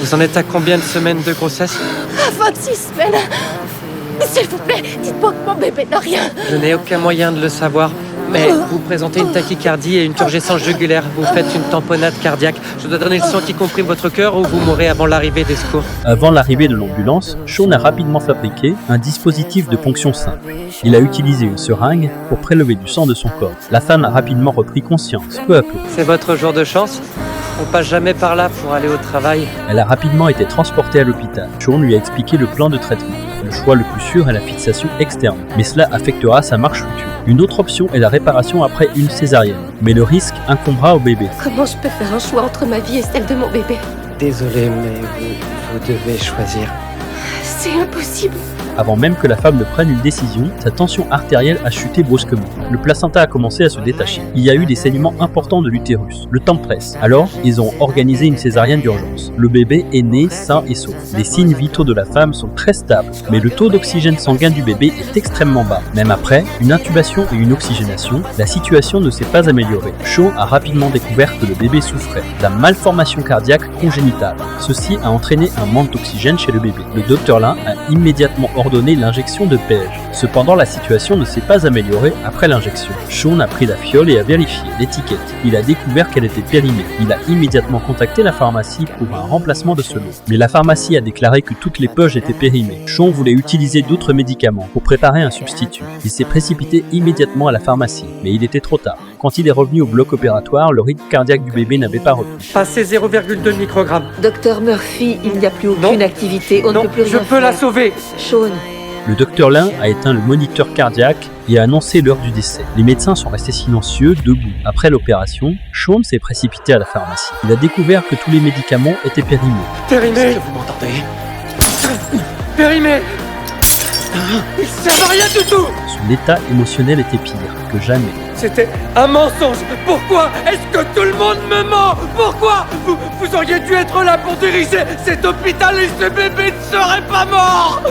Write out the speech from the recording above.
Vous en êtes à combien de semaines de grossesse? À 26 semaines. S'il vous plaît, dites-moi que mon bébé n'a rien. Je n'ai aucun moyen de le savoir. Mais vous présentez une tachycardie et une turgescence jugulaire. Vous faites une tamponnade cardiaque. Je dois donner le sang qui comprime votre cœur ou vous mourrez avant l'arrivée des secours. Avant l'arrivée de l'ambulance, Sean a rapidement fabriqué un dispositif de ponction simple. Il a utilisé une seringue pour prélever du sang de son corps. La femme a rapidement repris conscience, peu à peu. C'est votre jour de chance? On passe jamais par là pour aller au travail. Elle a rapidement été transportée à l'hôpital. Sean lui a expliqué le plan de traitement. Le choix le plus sûr est la fixation externe, mais cela affectera sa marche future. Une autre option est la réparation après une césarienne, mais le risque incombera au bébé. Comment je peux faire un choix entre ma vie et celle de mon bébé? Désolé, mais vous devez choisir. C'est impossible. Avant même que la femme ne prenne une décision, sa tension artérielle a chuté brusquement. Le placenta a commencé à se détacher. Il y a eu des saignements importants de l'utérus. Le temps presse. Alors, ils ont organisé une césarienne d'urgence. Le bébé est né sain et sauf. Les signes vitaux de la femme sont très stables, mais le taux d'oxygène sanguin du bébé est extrêmement bas. Même après une intubation et une oxygénation, la situation ne s'est pas améliorée. Sean a rapidement découvert que le bébé souffrait d'un malformation cardiaque congénitale. Ceci a entraîné un manque d'oxygène chez le bébé. Le docteur Lin a immédiatement ordonné l'injection de PEG. Cependant, la situation ne s'est pas améliorée après l'injection. Sean a pris la fiole et a vérifié l'étiquette. Il a découvert qu'elle était périmée. Il a immédiatement contacté la pharmacie pour un remplacement de ce lot. Mais la pharmacie a déclaré que toutes les poches étaient périmées. Sean voulait utiliser d'autres médicaments pour préparer un substitut. Il s'est précipité immédiatement à la pharmacie, mais il était trop tard. Quand il est revenu au bloc opératoire, le rythme cardiaque du bébé n'avait pas repris. Passez 0,2 microgrammes. Docteur Murphy, il n'y a plus aucune activité. On ne peut plus rien je peux la faire. sauver. Sean, Le docteur Lin a éteint le moniteur cardiaque et a annoncé l'heure du décès. Les médecins sont restés silencieux, debout. Après l'opération, Sean s'est précipité à la pharmacie. Il a découvert que tous les médicaments étaient périmés. Périmé. Est-ce que vous m'entendez? Périmé. Il sert à rien du tout. Son état émotionnel était pire que jamais. C'était un mensonge. Pourquoi est-ce que tout le monde me ment? Pourquoi vous auriez dû être là pour diriger cet hôpital et ce bébé ne serait pas mort.